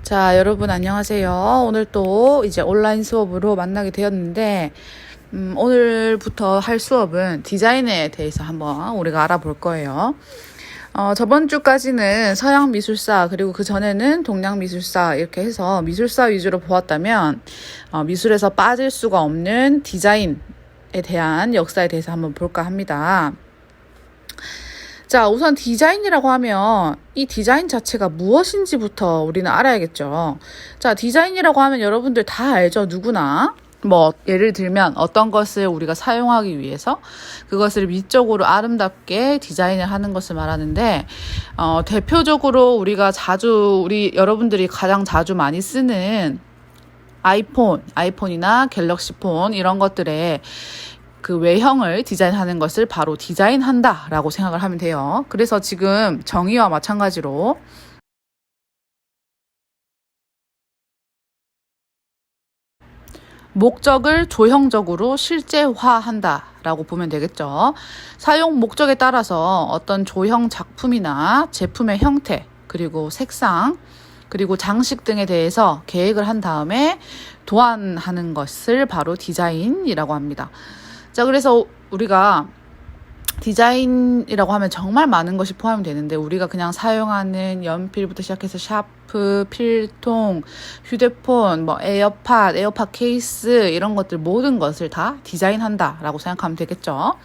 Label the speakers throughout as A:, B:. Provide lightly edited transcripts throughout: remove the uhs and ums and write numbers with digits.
A: 자, 여러분 안녕하세요. 오늘 또 이제 온라인 수업으로 만나게 되었는데, 오늘부터 할 수업은 디자인에 대해서 한번 우리가 알아볼 거예요. 저번 주까지는 서양 미술사, 그리고 그 전에는 동양 미술사, 이렇게 해서 미술사 위주로 보았다면, 미술에서 빠질 수가 없는 디자인에 대한 역사에 대해서 한번 볼까 합니다. 자, 우선 디자인이라고 하면 이 디자인 자체가 무엇인지부터 우리는 알아야겠죠. 자, 디자인이라고 하면 여러분들 다 알죠. 누구나. 예를 들면 어떤 것을 우리가 사용하기 위해서 그것을 미적으로 아름답게 디자인을 하는 것을 말하는데, 대표적으로 여러분들이 가장 자주 많이 쓰는 아이폰이나 갤럭시 폰 이런 것들에 그 외형을 디자인하는 것을 바로 디자인한다라고 생각을 하면 돼요. 그래서 지금 정의와 마찬가지로 목적을 조형적으로 실제화한다라고 보면 되겠죠. 사용 목적에 따라서 어떤 조형 작품이나 제품의 형태, 그리고 색상, 그리고 장식 등에 대해서 계획을 한 다음에 도안하는 것을 바로 디자인이라고 합니다. 자, 그래서 우리가 디자인이라고 하면 정말 많은 것이 포함이 되는데, 우리가 그냥 사용하는 연필부터 시작해서 샤프, 필통, 휴대폰, 에어팟 케이스 이런 것들 모든 것을 다 디자인한다라고 생각하면 되겠죠.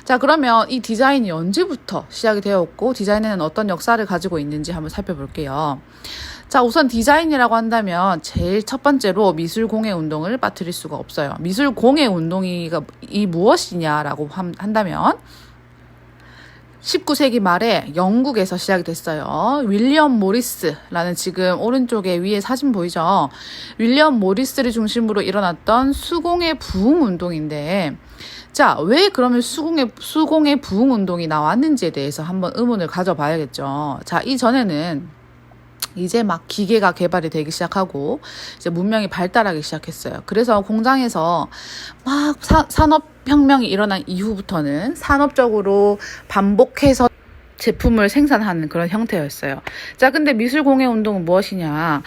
A: 자, 그러면 이 디자인이 언제부터 시작이 되었고 디자인에는 어떤 역사를 가지고 있는지 한번 살펴볼게요. 자, 우선 디자인이라고 한다면 제일 첫 번째로 미술공예 운동을 빠뜨릴 수가 없어요. 미술공예 운동이 무엇이냐라고 한다면 19세기 말에 영국에서 시작이 됐어요. 윌리엄 모리스라는, 지금 오른쪽에 위에 사진 보이죠? 윌리엄 모리스를 중심으로 일어났던 수공예 부흥 운동인데, 자, 왜 그러면 수공예 부흥 운동이 나왔는지에 대해서 한번 의문을 가져봐야겠죠. 자, 이전에는 이제 막 기계가 개발이 되기 시작하고 이제 문명이 발달하기 시작했어요. 그래서 공장에서 막 산업혁명이 일어난 이후부터는 산업적으로 반복해서 제품을 생산하는 그런 형태였어요. 자, 근데 미술공예 운동은 무엇이냐?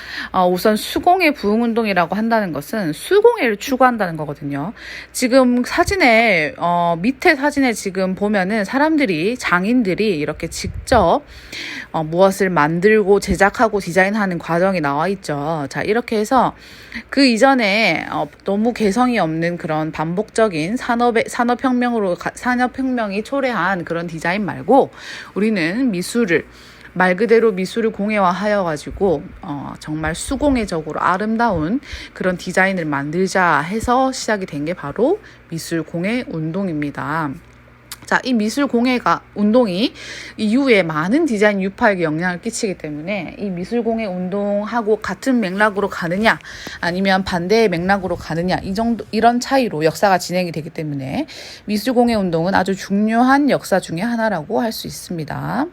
A: 우선 수공예 부흥 운동이라고 한다는 것은 수공예를 추구한다는 거거든요. 지금 밑에 사진에 지금 보면은 장인들이 이렇게 직접 무엇을 만들고 제작하고 디자인하는 과정이 나와 있죠. 자, 이렇게 해서 그 이전에 너무 개성이 없는 그런 반복적인 산업혁명이 초래한 그런 디자인 말고, 우리는 말 그대로 미술을 공예화하여 가지고 정말 수공예적으로 아름다운 그런 디자인을 만들자 해서 시작이 된 게 바로 미술공예 운동입니다. 자, 이 미술공예가 운동이 이후에 많은 디자인 유파에게 영향을 끼치기 때문에 이 미술공예 운동하고 같은 맥락으로 가느냐 아니면 반대의 맥락으로 가느냐, 이런 차이로 역사가 진행이 되기 때문에 미술공예 운동은 아주 중요한 역사 중에 하나라고 할 수 있습니다.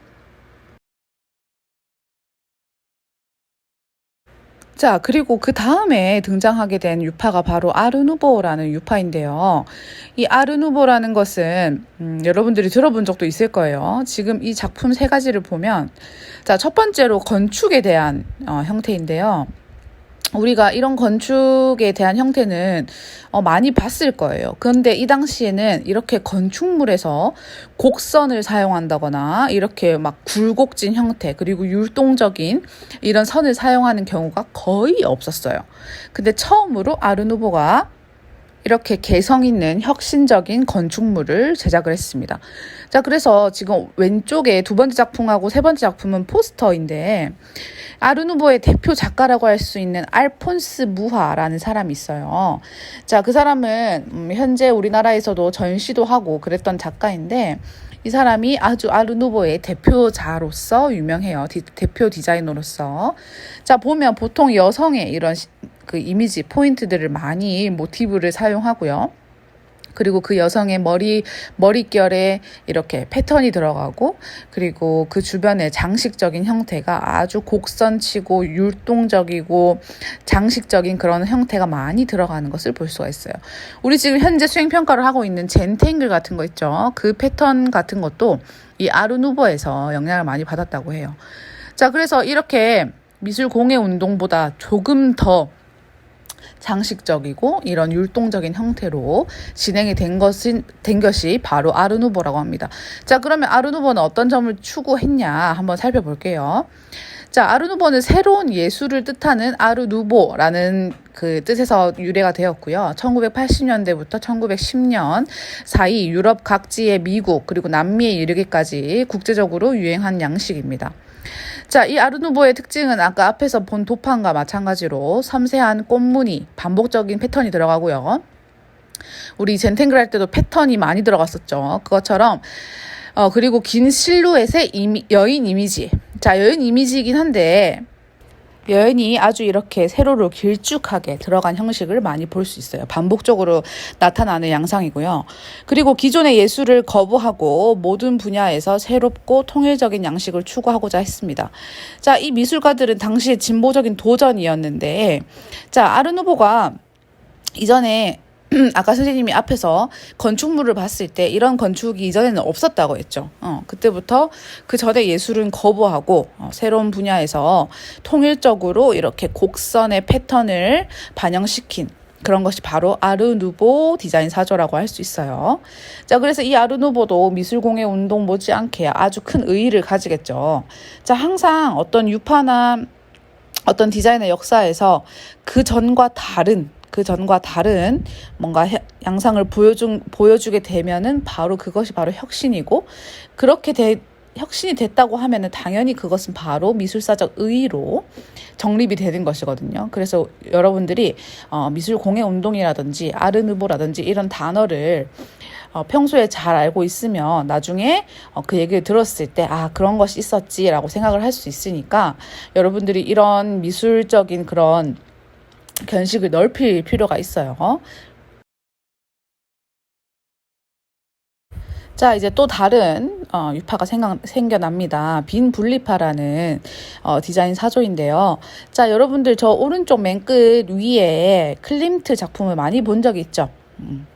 A: 자, 그리고 그 다음에 등장하게 된 유파가 바로 아르누보라는 유파인데요. 이 아르누보라는 것은 여러분들이 들어본 적도 있을 거예요. 지금 이 작품 세 가지를 보면, 자, 첫 번째로 건축에 대한 형태인데요. 우리가 이런 건축에 대한 형태는 많이 봤을 거예요. 그런데 이 당시에는 이렇게 건축물에서 곡선을 사용한다거나 이렇게 막 굴곡진 형태, 그리고 율동적인 이런 선을 사용하는 경우가 거의 없었어요. 근데 처음으로 아르누보가 이렇게 개성 있는 혁신적인 건축물을 제작을 했습니다. 자, 그래서 지금 왼쪽에 두 번째 작품하고 세 번째 작품은 포스터인데, 아르누보의 대표 작가라고 할 수 있는 알폰스 무하라는 사람이 있어요. 자, 그 사람은 현재 우리나라에서도 전시도 하고 그랬던 작가인데, 이 사람이 아주 아르누보의 대표자로서 유명해요. 대표 디자이너로서. 자, 보면 보통 여성의 이런 그 이미지 포인트들을 많이 모티브를 사용하고요. 그리고 그 여성의 머릿결에 이렇게 패턴이 들어가고, 그리고 그 주변의 장식적인 형태가 아주 곡선치고 율동적이고 장식적인 그런 형태가 많이 들어가는 것을 볼 수가 있어요. 우리 지금 현재 수행평가를 하고 있는 젠탱글 같은 거 있죠. 그 패턴 같은 것도 이 아르누보에서 영향을 많이 받았다고 해요. 자, 그래서 이렇게 미술공예 운동보다 조금 더 장식적이고 이런 율동적인 형태로 진행이 된 것이 바로 아르누보라고 합니다. 자, 그러면 아르누보는 어떤 점을 추구했냐 한번 살펴볼게요. 자, 아르누보는 새로운 예술을 뜻하는 아르누보라는 그 뜻에서 유래가 되었고요. 1980년대부터 1910년 사이 유럽 각지의 미국 그리고 남미에 이르기까지 국제적으로 유행한 양식입니다. 자, 이 아르누보의 특징은 아까 앞에서 본 도판과 마찬가지로 섬세한 꽃무늬, 반복적인 패턴이 들어가고요. 우리 젠탱글 할 때도 패턴이 많이 들어갔었죠. 그것처럼 그리고 긴 실루엣의 여인 이미지. 자, 여인 이미지이긴 한데 여인이 아주 이렇게 세로로 길쭉하게 들어간 형식을 많이 볼 수 있어요. 반복적으로 나타나는 양상이고요. 그리고 기존의 예술을 거부하고 모든 분야에서 새롭고 통일적인 양식을 추구하고자 했습니다. 자, 이 미술가들은 당시에 진보적인 도전이었는데, 자, 아르누보가 이전에 아까 선생님이 앞에서 건축물을 봤을 때 이런 건축이 이전에는 없었다고 했죠. 그때부터 그 전에 예술은 거부하고 새로운 분야에서 통일적으로 이렇게 곡선의 패턴을 반영시킨 그런 것이 바로 아르누보 디자인 사조라고 할 수 있어요. 자, 그래서 이 아르누보도 미술공예 운동 못지않게 아주 큰 의의를 가지겠죠. 자, 항상 어떤 유파나 어떤 디자인의 역사에서 그 전과 다른 뭔가 양상을 보여주게 되면은 바로 그것이 바로 혁신이고, 그렇게 혁신이 됐다고 하면은 당연히 그것은 바로 미술사적 의의로 정립이 되는 것이거든요. 그래서 여러분들이 미술 공예 운동이라든지 아르누보라든지 이런 단어를 평소에 잘 알고 있으면 나중에 그 얘기를 들었을 때 그런 것이 있었지라고 생각을 할 수 있으니까 여러분들이 이런 미술적인 그런 견식을 넓힐 필요가 있어요. 자, 이제 또 다른 유파가 생겨납니다. 빈 분리파라는 디자인 사조인데요. 자, 여러분들 저 오른쪽 맨 끝 위에 클림트 작품을 많이 본 적이 있죠.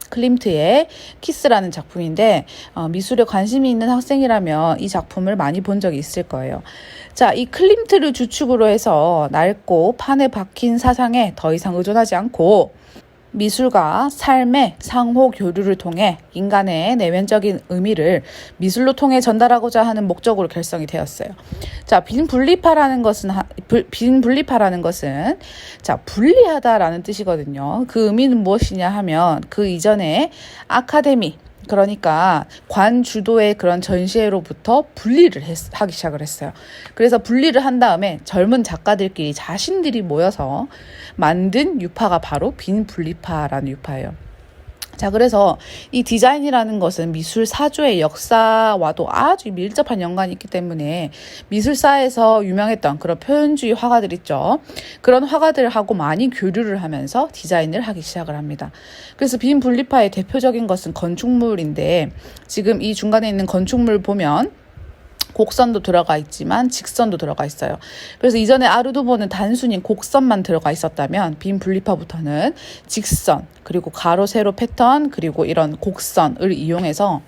A: 클림트의 키스라는 작품인데 미술에 관심이 있는 학생이라면 이 작품을 많이 본 적이 있을 거예요. 자, 이 클림트를 주축으로 해서 낡고 판에 박힌 사상에 더 이상 의존하지 않고 미술과 삶의 상호 교류를 통해 인간의 내면적인 의미를 미술로 통해 전달하고자 하는 목적으로 결성이 되었어요. 자, 빈 분리파라는 것은 자, 분리하다라는 뜻이거든요. 그 의미는 무엇이냐 하면 그 이전에 아카데미, 그러니까 관 주도의 그런 전시회로부터 분리를 하기 시작을 했어요. 그래서 분리를 한 다음에 젊은 작가들끼리 자신들이 모여서 만든 유파가 바로 빈 분리파라는 유파예요. 자, 그래서 이 디자인이라는 것은 미술 사조의 역사와도 아주 밀접한 연관이 있기 때문에 미술사에서 유명했던 그런 표현주의 화가들 있죠. 그런 화가들하고 많이 교류를 하면서 디자인을 하기 시작을 합니다. 그래서 빈 분리파의 대표적인 것은 건축물인데, 지금 이 중간에 있는 건축물 보면 곡선도 들어가 있지만 직선도 들어가 있어요. 그래서 이전에 아르누보는 단순히 곡선만 들어가 있었다면 빈 분리파부터는 직선, 그리고 가로 세로 패턴, 그리고 이런 곡선을 이용해서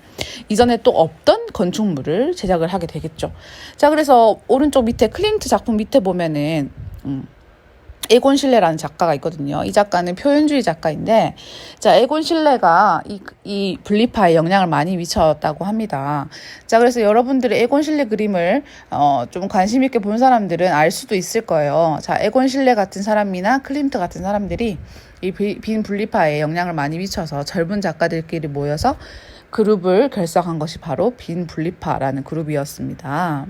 A: 이전에 또 없던 건축물을 제작을 하게 되겠죠. 자, 그래서 오른쪽 밑에 클림트 작품 밑에 보면은 에곤 실레라는 작가가 있거든요. 이 작가는 표현주의 작가인데, 자, 에곤 실레가 이 분리파에 영향을 많이 미쳤다고 합니다. 자, 그래서 여러분들이 에곤 실레 그림을 좀 관심 있게 본 사람들은 알 수도 있을 거예요. 자, 에곤 실레 같은 사람이나 클림트 같은 사람들이 이 빈 분리파에 영향을 많이 미쳐서 젊은 작가들끼리 모여서 그룹을 결성한 것이 바로 빈 분리파라는 그룹이었습니다.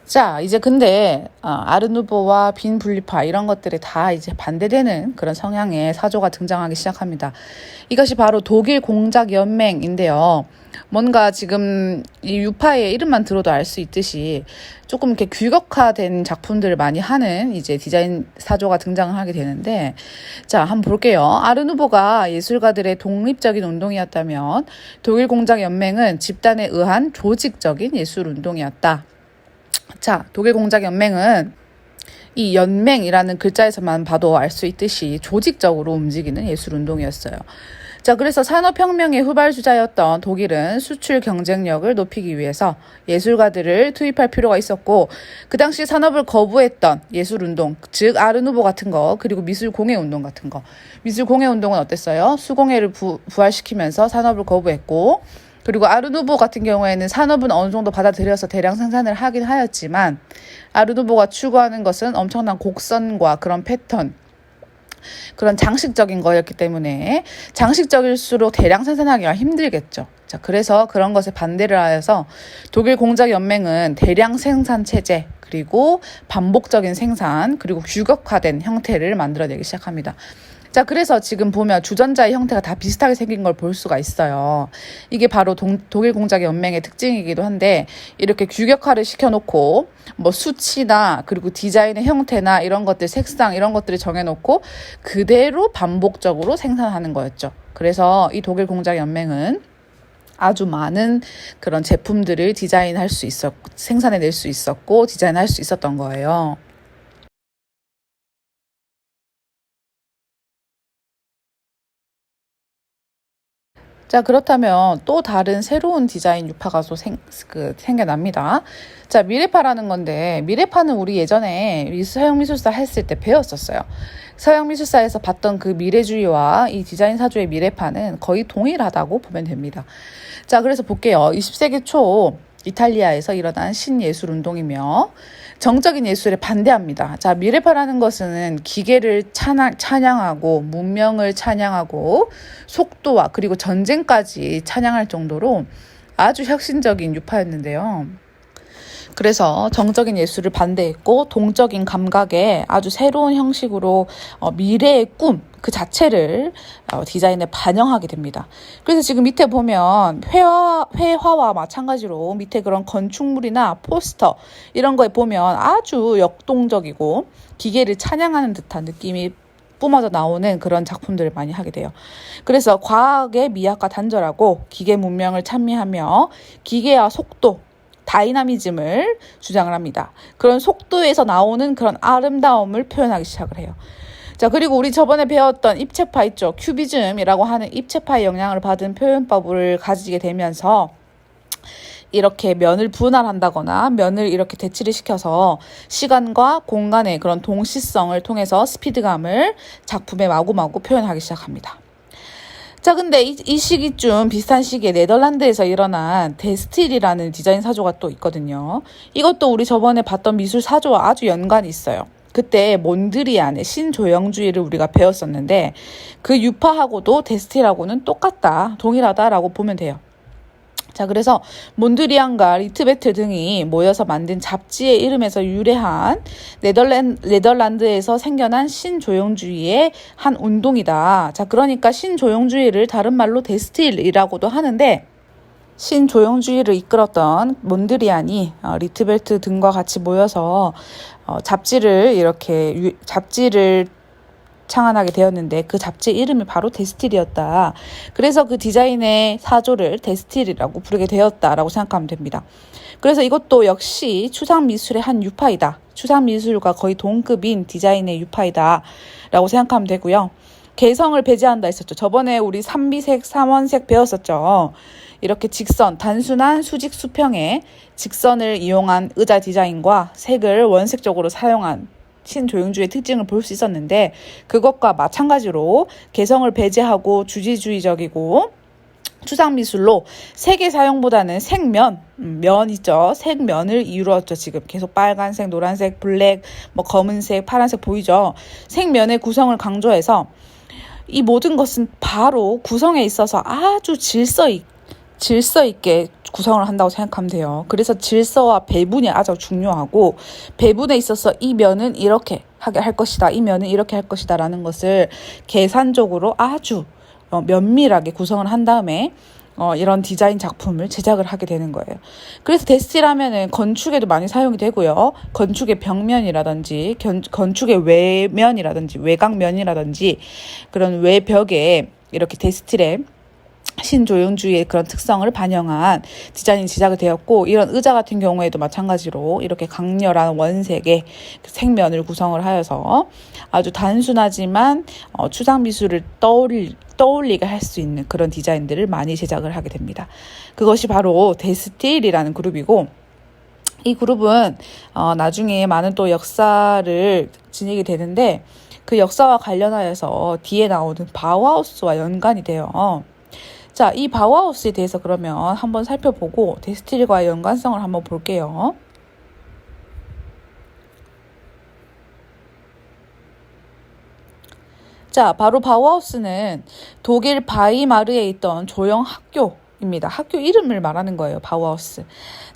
A: 자, 이제 근데 아르누보와 빈 분리파 이런 것들이 다 이제 반대되는 그런 성향의 사조가 등장하기 시작합니다. 이것이 바로 독일 공작 연맹인데요. 뭔가 지금 이 유파의 이름만 들어도 알 수 있듯이 조금 이렇게 규격화된 작품들을 많이 하는 이제 디자인 사조가 등장을 하게 되는데, 자, 한번 볼게요. 아르누보가 예술가들의 독립적인 운동이었다면 독일 공작 연맹은 집단에 의한 조직적인 예술 운동이었다. 자, 독일 공작 연맹은 이 연맹이라는 글자에서만 봐도 알 수 있듯이 조직적으로 움직이는 예술 운동이었어요. 자, 그래서 산업혁명의 후발주자였던 독일은 수출 경쟁력을 높이기 위해서 예술가들을 투입할 필요가 있었고, 그 당시 산업을 거부했던 예술운동, 즉 아르누보 같은 거, 그리고 미술공예운동 같은 거. 미술공예운동은 어땠어요? 수공예를 부활시키면서 산업을 거부했고, 그리고 아르누보 같은 경우에는 산업은 어느 정도 받아들여서 대량 생산을 하긴 하였지만, 아르누보가 추구하는 것은 엄청난 곡선과 그런 패턴, 그런 장식적인 거였기 때문에 장식적일수록 대량 생산하기가 힘들겠죠. 자, 그래서 그런 것에 반대를 하여서 독일 공작연맹은 대량 생산 체제, 그리고 반복적인 생산, 그리고 규격화된 형태를 만들어내기 시작합니다. 자, 그래서 지금 보면 주전자의 형태가 다 비슷하게 생긴 걸 볼 수가 있어요. 이게 바로 독일 공작의 연맹의 특징이기도 한데, 이렇게 규격화를 시켜놓고 뭐 수치나 그리고 디자인의 형태나 이런 것들, 색상 이런 것들을 정해놓고 그대로 반복적으로 생산하는 거였죠. 그래서 이 독일 공작 연맹은 아주 많은 그런 제품들을 디자인할 수 있었고, 생산해낼 수 있었고, 디자인할 수 있었던 거예요. 자, 그렇다면 또 다른 새로운 디자인 유파가 또 생겨납니다. 자, 미래파라는 건데, 미래파는 우리 예전에 서양미술사 했을 때 배웠었어요. 서양미술사에서 봤던 그 미래주의와 이 디자인 사조의 미래파는 거의 동일하다고 보면 됩니다. 자, 그래서 볼게요. 20세기 초 이탈리아에서 일어난 신예술 운동이며 정적인 예술에 반대합니다. 자, 미래파라는 것은 기계를 찬양하고 문명을 찬양하고 속도와 그리고 전쟁까지 찬양할 정도로 아주 혁신적인 유파였는데요. 그래서 정적인 예술을 반대했고 동적인 감각에 아주 새로운 형식으로 미래의 꿈 그 자체를 디자인에 반영하게 됩니다. 그래서 지금 밑에 보면 회화와 마찬가지로 밑에 그런 건축물이나 포스터 이런 거에 보면 아주 역동적이고 기계를 찬양하는 듯한 느낌이 뿜어져 나오는 그런 작품들을 많이 하게 돼요. 그래서 과학의 미학과 단절하고 기계 문명을 찬미하며 기계와 속도, 다이나미즘을 주장을 합니다. 그런 속도에서 나오는 그런 아름다움을 표현하기 시작을 해요. 자, 그리고 우리 저번에 배웠던 입체파 있죠. 큐비즘이라고 하는 입체파의 영향을 받은 표현법을 가지게 되면서 이렇게 면을 분할한다거나 면을 이렇게 대치를 시켜서 시간과 공간의 그런 동시성을 통해서 스피드감을 작품에 마구마구 표현하기 시작합니다. 자, 근데 이 시기쯤 비슷한 시기에 네덜란드에서 일어난 데스틸이라는 디자인 사조가 또 있거든요. 이것도 우리 저번에 봤던 미술 사조와 아주 연관이 있어요. 그때 몬드리안의 신조형주의를 우리가 배웠었는데 그 유파하고도 데스틸하고는 똑같다, 동일하다라고 보면 돼요. 자, 그래서 몬드리안과 리트베트 등이 모여서 만든 잡지의 이름에서 유래한 네덜란드에서 생겨난 신조형주의의 한 운동이다. 자, 그러니까 신조형주의를 다른 말로 데스틸이라고도 하는데 신조형주의를 이끌었던 몬드리안이 리트베트 등과 같이 모여서 잡지를 창안하게 되었는데 그 잡지 이름이 바로 데스틸이었다. 그래서 그 디자인의 사조를 데스틸이라고 부르게 되었다라고 생각하면 됩니다. 그래서 이것도 역시 추상미술의 한 유파이다. 추상미술과 거의 동급인 디자인의 유파이다 라고 생각하면 되고요. 개성을 배제한다 했었죠. 저번에 우리 3비색, 3원색 배웠었죠. 이렇게 직선, 단순한 수직 수평의 직선을 이용한 의자 디자인과 색을 원색적으로 사용한 신조형주의 특징을 볼 수 있었는데 그것과 마찬가지로 개성을 배제하고 주지주의적이고 추상미술로 색의 사용보다는 면 있죠. 색면을 이루었죠. 지금 계속 빨간색, 노란색, 블랙, 검은색, 파란색 보이죠. 색면의 구성을 강조해서 이 모든 것은 바로 구성에 있어서 아주 질서 있게 구성을 한다고 생각하면 돼요. 그래서 질서와 배분이 아주 중요하고 배분에 있어서 이 면은 이렇게 하게 할 것이다. 이 면은 이렇게 할 것이다. 라는 것을 계산적으로 아주 면밀하게 구성을 한 다음에 이런 디자인 작품을 제작을 하게 되는 거예요. 그래서 데스틸하면은 건축에도 많이 사용이 되고요. 건축의 벽면이라든지 건축의 외면이라든지 외곽면이라든지 그런 외벽에 이렇게 데스틸에 신조형주의의 그런 특성을 반영한 디자인이 제작이 되었고, 이런 의자 같은 경우에도 마찬가지로 이렇게 강렬한 원색의 색면을 구성을 하여서 아주 단순하지만 추상 미술을 떠올리게 할 수 있는 그런 디자인들을 많이 제작을 하게 됩니다. 그것이 바로 데스틸이라는 그룹이고, 이 그룹은 나중에 많은 또 역사를 지니게 되는데, 그 역사와 관련하여서 뒤에 나오는 바우하우스와 연관이 돼요. 자, 이 바우하우스에 대해서 그러면 한번 살펴보고 데스틸과의 연관성을 한번 볼게요. 자, 바로 바우하우스는 독일 바이마르에 있던 조형 학교입니다. 학교 이름을 말하는 거예요, 바우하우스.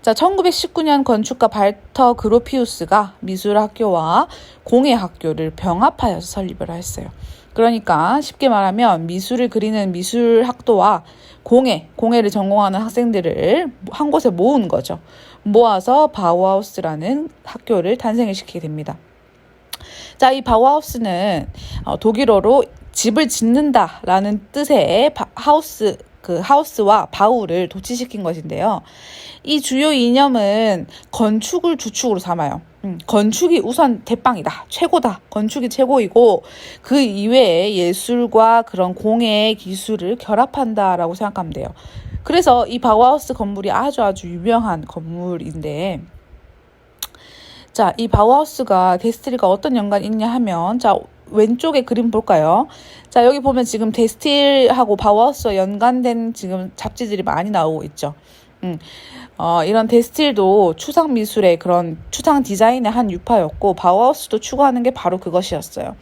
A: 자, 1919년 건축가 발터 그로피우스가 미술학교와 공예학교를 병합하여서 설립을 했어요. 그러니까 쉽게 말하면 미술을 그리는 미술학도와 공예를 전공하는 학생들을 한 곳에 모은 거죠. 모아서 바우하우스라는 학교를 탄생을 시키게 됩니다. 자, 이 바우하우스는 독일어로 집을 짓는다라는 뜻의 하우스와 바우를 도치시킨 것인데요. 이 주요 이념은 건축을 주축으로 삼아요. 건축이 우선 대빵이다, 최고다, 건축이 최고이고 그 이외에 예술과 그런 공예의 기술을 결합한다라고 생각하면 돼요. 그래서 이 바우하우스 건물이 아주 유명한 건물인데, 자, 이 바우하우스가 데스틸과 어떤 연관이 있냐 하면, 자, 왼쪽에 그림 볼까요? 자, 여기 보면 지금 데스틸하고 바우하우스와 연관된 지금 잡지들이 많이 나오고 있죠. 이런 데스틸도 추상 미술의 그런 추상 디자인의 한 유파였고, 바우하우스도 추구하는 게 바로 그것이었어요.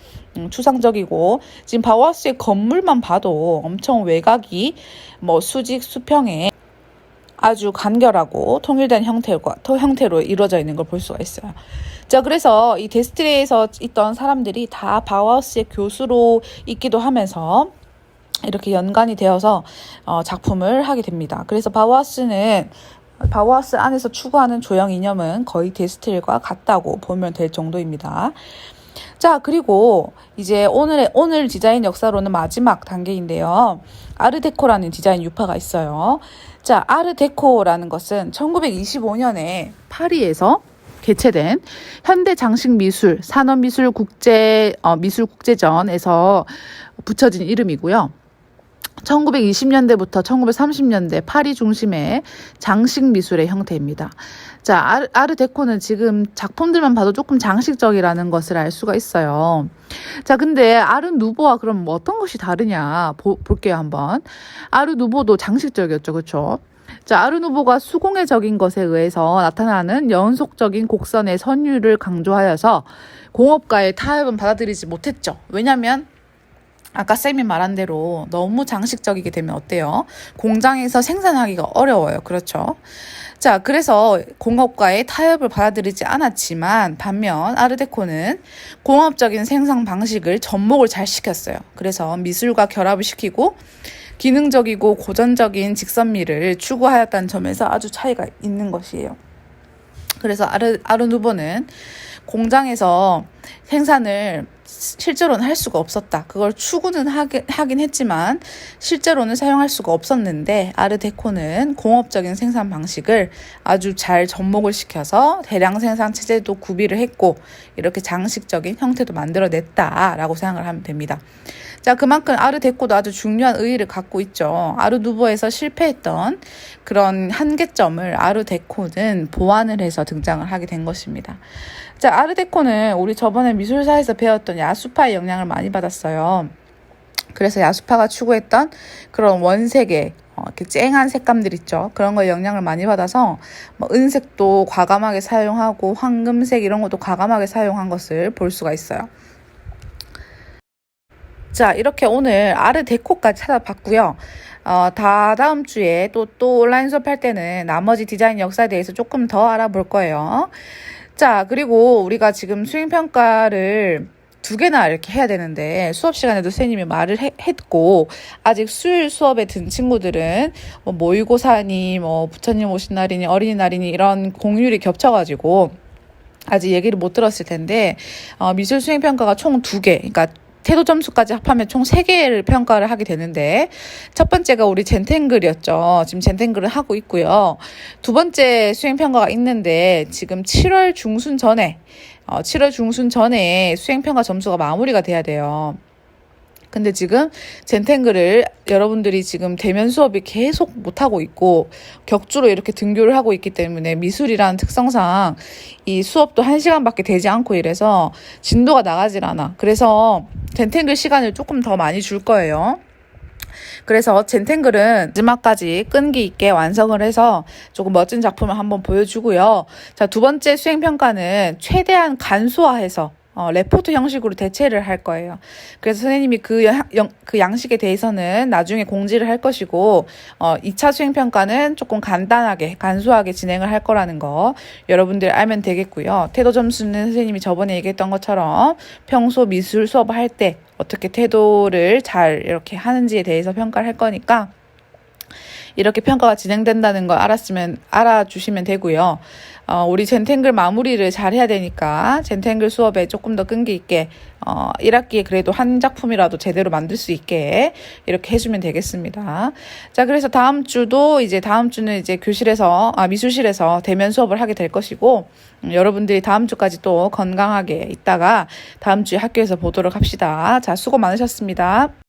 A: 추상적이고, 지금 바우하우스의 건물만 봐도 엄청 외곽이 수직 수평에 아주 간결하고 통일된 형태로 이루어져 있는 걸 볼 수가 있어요. 자, 그래서 이 데스틸에서 있던 사람들이 다 바우하우스의 교수로 있기도 하면서 이렇게 연관이 되어서 작품을 하게 됩니다. 그래서 바우하우스 안에서 추구하는 조형 이념은 거의 데스틸과 같다고 보면 될 정도입니다. 자, 그리고 이제 오늘 디자인 역사로는 마지막 단계인데요. 아르데코라는 디자인 유파가 있어요. 자, 아르데코라는 것은 1925년에 파리에서 개최된 현대 장식 미술 산업미술 미술 국제전에서 붙여진 이름이고요. 1920년대부터 1930년대 파리 중심의 장식 미술의 형태입니다. 자, 아르데코는 지금 작품들만 봐도 조금 장식적이라는 것을 알 수가 있어요. 자, 근데 아르누보와 그럼 어떤 것이 다르냐 볼게요, 한번. 아르누보도 장식적이었죠, 그렇죠? 자, 아르누보가 수공예적인 것에 의해서 나타나는 연속적인 곡선의 선율을 강조하여서 공업가의 타협은 받아들이지 못했죠. 왜냐하면 아까 쌤이 말한 대로 너무 장식적이게 되면 어때요? 공장에서 생산하기가 어려워요. 그렇죠? 자, 그래서 공업과의 타협을 받아들이지 않았지만 반면 아르데코는 공업적인 생산 방식을 접목을 잘 시켰어요. 그래서 미술과 결합을 시키고 기능적이고 고전적인 직선미를 추구하였다는 점에서 아주 차이가 있는 것이에요. 그래서 아르누보는 공장에서 생산을 실제로는 할 수가 없었다. 그걸 추구는 하긴 했지만 실제로는 사용할 수가 없었는데, 아르데코는 공업적인 생산 방식을 아주 잘 접목을 시켜서 대량 생산 체제도 구비를 했고 이렇게 장식적인 형태도 만들어냈다라고 생각을 하면 됩니다. 자, 그만큼 아르데코도 아주 중요한 의의를 갖고 있죠. 아르누보에서 실패했던 그런 한계점을 아르데코는 보완을 해서 등장을 하게 된 것입니다. 자, 아르데코는 우리 저번에 미술사에서 배웠던 야수파의 영향을 많이 받았어요. 그래서 야수파가 추구했던 그런 원색의 이렇게 쨍한 색감들 있죠. 그런 거에 영향을 많이 받아서 은색도 과감하게 사용하고 황금색 이런 것도 과감하게 사용한 것을 볼 수가 있어요. 자, 이렇게 오늘 아르데코까지 찾아봤고요. 다음 주에 또 온라인 수업할 때는 나머지 디자인 역사에 대해서 조금 더 알아볼 거예요. 자, 그리고 우리가 지금 수행평가를 2개나 이렇게 해야 되는데 수업 시간에도 선생님이 말을 했고, 아직 수요일 수업에 든 친구들은 모의고사니 부처님 오신 날이니 어린이날이니 이런 공휴일이 겹쳐가지고 아직 얘기를 못 들었을 텐데, 미술 수행평가가 총 2개, 그러니까 태도 점수까지 합하면 총 3개를 평가를 하게 되는데, 첫 번째가 우리 젠탱글이었죠. 지금 젠탱글은 하고 있고요. 두 번째 수행평가가 있는데, 지금 7월 중순 전에 수행평가 점수가 마무리가 돼야 돼요. 근데 지금 젠탱글을 여러분들이 지금 대면 수업이 계속 못하고 있고 격주로 이렇게 등교를 하고 있기 때문에 미술이라는 특성상 이 수업도 1시간밖에 되지 않고 이래서 진도가 나가질 않아. 그래서 젠탱글 시간을 조금 더 많이 줄 거예요. 그래서 젠탱글은 마지막까지 끈기 있게 완성을 해서 조금 멋진 작품을 한번 보여주고요. 자, 두 번째 수행평가는 최대한 간소화해서 레포트 형식으로 대체를 할 거예요. 그래서 선생님이 그 양식에 대해서는 나중에 공지를 할 것이고, 2차 수행평가는 조금 간단하게, 간소하게 진행을 할 거라는 거 여러분들 알면 되겠고요. 태도 점수는 선생님이 저번에 얘기했던 것처럼 평소 미술 수업을 할 때 어떻게 태도를 잘 이렇게 하는지에 대해서 평가를 할 거니까 이렇게 평가가 진행된다는 걸 알아주시면 되고요. 우리 젠탱글 마무리를 잘 해야 되니까 젠탱글 수업에 조금 더 끈기 있게 1학기에 그래도 한 작품이라도 제대로 만들 수 있게 이렇게 해주면 되겠습니다. 자, 그래서 다음 주는 이제 미술실에서 대면 수업을 하게 될 것이고, 여러분들이 다음 주까지 또 건강하게 있다가 다음 주에 학교에서 보도록 합시다. 자, 수고 많으셨습니다.